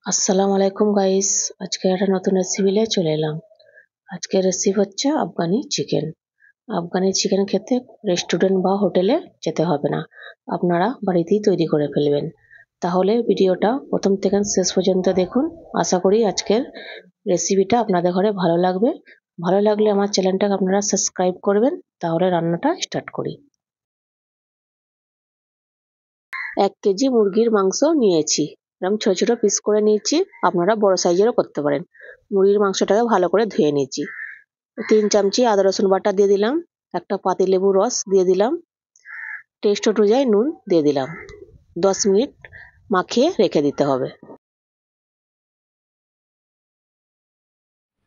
আসসালামু আলাইকুম গাইস। আজকে একটা নতুন রেসিপি নিয়ে চলে এলাম। আজকের রেসিপি হচ্ছে আফগানি চিকেন। আফগানি চিকেন খেতে রেস্টুরেন্ট বা হোটেলে যেতে হবে না, আপনারা বাড়িতেই তৈরি করে ফেলবেন। তাহলে ভিডিওটা প্রথম থেকে শেষ পর্যন্ত দেখুন। আশা করি আজকের রেসিপিটা আপনাদের ঘরে ভালো লাগবে। ভালো লাগলে আমার চ্যানেলটাকে আপনারা সাবস্ক্রাইব করবেন। তাহলে রান্নাটা স্টার্ট করি। 1 কেজি মুরগির মাংস নিয়েছি। এরকম ছোট ছোট পিস করে নিয়েছি, আপনারা বড় সাইজেরও করতে পারেন। মুরগির মাংসটাকে ভালো করে ধুয়ে নিয়েছি। 3 চামচি আদা রসুন বাটা দিয়ে দিলাম, একটা পাতিলেবুর রস দিয়ে দিলাম, টেস্ট অনুযায়ী নুন দিয়ে দিলাম। 10 মিনিট মাখিয়ে রেখে দিতে হবে।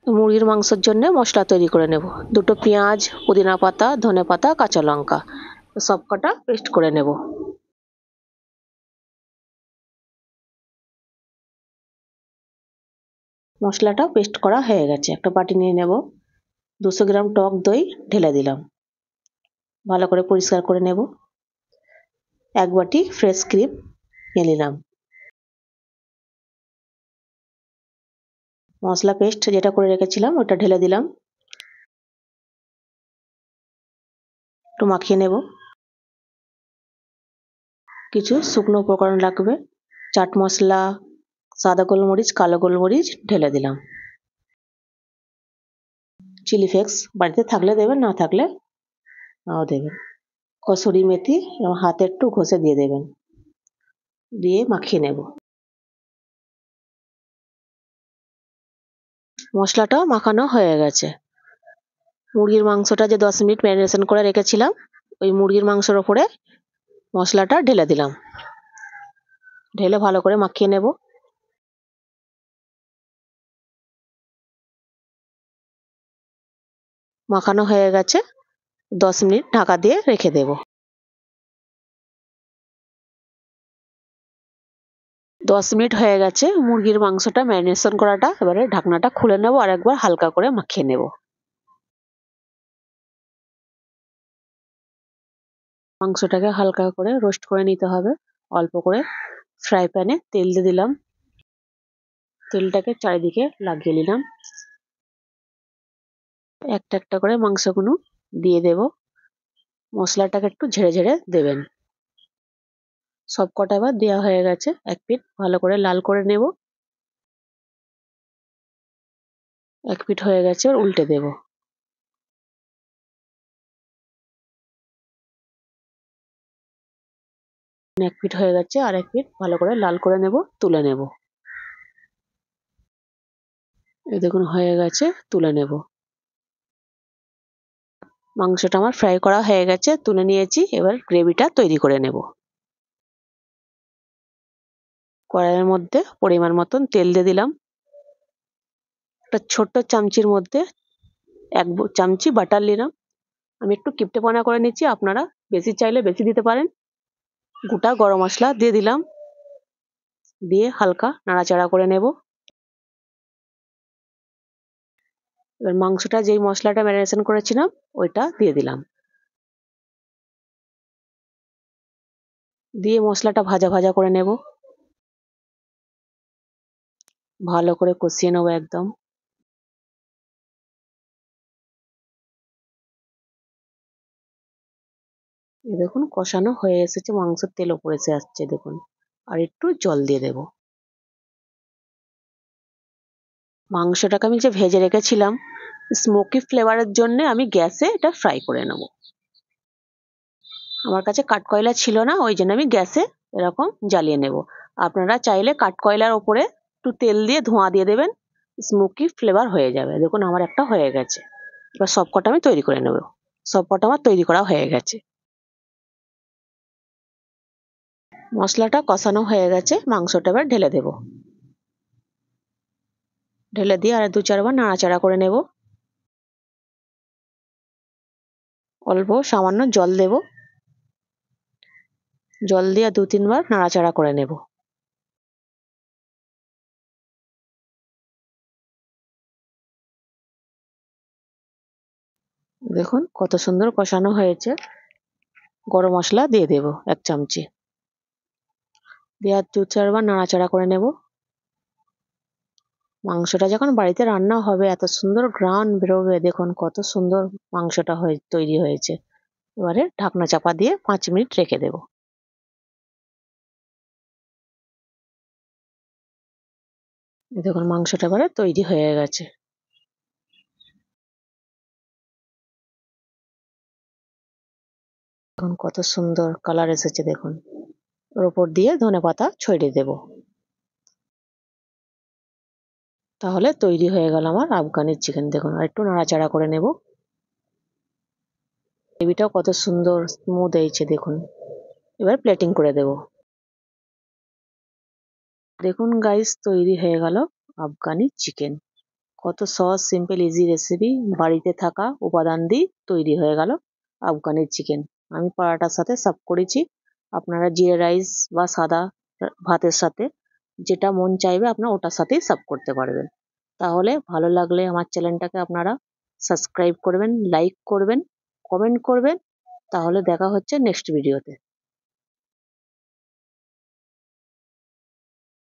মুরগির মাংসের জন্য মশলা তৈরি করে নেব। 2টো পেঁয়াজ, পুদিনা পাতা, ধনে পাতা, কাঁচা লঙ্কা সব কটা পেস্ট করে নেব। মশলাটা পেস্ট করা হয়ে গেছে। একটা বাটি নিয়ে নেব। 200 গ্রাম টক দই ঢেলে দিলাম, ভালো করে পরিষ্কার করে নেব। 1 বাটি ফ্রেশ ক্রিম নিয়ে নিলাম। মশলা পেস্ট যেটা করে রেখেছিলাম ওটা ঢেলে দিলাম, একটু মাখিয়ে নেব। কিছু শুকনো উপকরণ লাগবে। চাট মশলা, সাদা গোলমরিচ, কালো গোলমরিচ ঢেলে দিলাম। চিলি ফ্লেক্স বাড়িতে থাকলে দেবেন, না থাকলে নাও দেবেন। কসুরি মেথি এবং হাতে একটু ঘষে দিয়ে দেবেন, দিয়ে মাখিয়ে নেব। মশলাটা মাখানো হয়ে গেছে। মুরগির মাংসটা যে 10 মিনিট ম্যারিনেশন করে রেখেছিলাম, ওই মুরগির মাংসের ওপরে মশলাটা ঢেলে দিলাম, ঢেলে ভালো করে মাখিয়ে নেব। মাখানো হয়ে গেছে। 10 মিনিট ঢাকা দিয়ে রেখে দেব। 10 মিনিট হয়ে গেছে মুরগির মাংসটা ম্যারিনেশন করাটা। এবারে ঢাকনাটা খুলে নেব আর একবার হালকা করে মাখিয়ে নেব। মাংসটাকে হালকা করে রোস্ট করে নিতে হবে। অল্প করে ফ্রাই প্যানে তেল দিয়ে দিলাম, তেলটাকে চারিদিকে লাগিয়ে নিলাম। একটা একটা করে মাংসগুলো দিয়ে দেব। মশলাটাকে একটু ঝেড়ে ঝেড়ে দেবেন। সব কটা এবার দেওয়া হয়ে গেছে। এক পিঠ ভালো করে লাল করে নেব। এক পিঠ হয়ে গেছে, উল্টে দেব। এক পিঠ হয়ে গেছে, আর এক পিঠ ভালো করে লাল করে নেব, তুলে নেব। এই দেখুন হয়ে গেছে, তুলে নেব। মাংসটা আমার ফ্রাই করা হয়ে গেছে, তুলে নিয়েছি। এবার গ্রেভিটা তৈরি করে নেব। কড়াইয়ের মধ্যে পরিমাণ মতন তেল দিয়ে দিলাম। একটা ছোট্ট চামচির মধ্যে 1 চামচি বাটার নিলাম। আমি একটু কিপটেপনা করে নিচ্ছি, আপনারা বেশি চাইলে বেশি দিতে পারেন। গোটা গরম মশলা দিয়ে দিলাম, দিয়ে হালকা নাড়াচাড়া করে নেব। এবার মাংসটা যেই মশলাটা ম্যারিনেশন করেছিলাম ওইটা দিয়ে দিলাম, দিয়ে মশলাটা ভাজা ভাজা করে নেব। ভালো করে কষিয়ে নেব একদম। দেখুন কষানো হয়ে এসেছে, মাংসের তেল উপরে এসে আসছে দেখুন। আর একটু জল দিয়ে দেব। মাংসটাকে আমি যে ভেজে রেখেছিলাম, স্মোকি ফ্লেভারের জন্য আমি গ্যাসে এটা ফ্রাই করে নেব। আমার কাছে কাঠকয়লা ছিল না, ওই জন্য আমি গ্যাসে এরকম জ্বালিয়ে নেব। আপনারা চাইলে কাঠকয়লার ওপরে একটু তেল দিয়ে ধোঁয়া দিয়ে দেবেন, স্মোকি ফ্লেভার হয়ে যাবে। দেখুন আমার একটা হয়ে গেছে। এবার সব কটা আমি তৈরি করে নেব। সব কটা আমার তৈরি করা হয়ে গেছে। মশলাটা কষানো হয়ে গেছে, মাংসটা এবার ঢেলে দেব। ঢেলে দিয়ে আর 2-4 বার নাড়াচাড়া করে নেব। অল্প সামান্য জল দেব, জল দিয়ে 2-3 বার নাড়াচাড়া করে নেব। দেখুন কত সুন্দর কষানো হয়েছে। গরম মশলা দিয়ে দেব 1 চামচি, দিয়ে আর 2-4 বার নাড়াচাড়া করে নেব। মাংসটা যখন বাড়িতে রান্না হবে এত সুন্দর ঘ্রাণ বেরোবে, দেখুন কত সুন্দর মাংসটা তৈরি হয়েছে। এবারে ঢাকনা চাপা দিয়ে 5 মিনিট রেখে দেব। দেখুন মাংসটা এবারে তৈরি হয়ে গেছে। দেখুন কত সুন্দর কালার এসেছে, দেখুন। ওর ওপর দিয়ে ধনেপাতা ছড়িয়ে দেব। তাহলে তৈরি হয়ে গেল আমার আফগানি চিকেন। দেখুন আর একটু নাড়াচাড়া করে নেব। গ্রেভিটাও কত সুন্দর স্মুথ হয়েছে, দেখুন। এবার প্লেটিং করে দেব। দেখুন গাইস, তৈরি হয়ে গেল আফগানি চিকেন। কত সহজ, সিম্পল, ইজি রেসিপি। বাড়িতে থাকা উপাদান দিয়ে তৈরি হয়ে গেল আফগানি চিকেন। আমি পরাটার সাথে সার্ভ করেছি। আপনারা জিরা রাইস বা সাদা ভাতের সাথে যেটা মন চাইবে আপনারা ওটার সাথেই সার্ভ করতে পারবেন। তাহলে ভালো লাগলে আমার চ্যানেলটাকে আপনারা সাবস্ক্রাইব করবেন, লাইক করবেন, কমেন্ট করবেন। তাহলে দেখা হচ্ছে নেক্সট ভিডিওতে।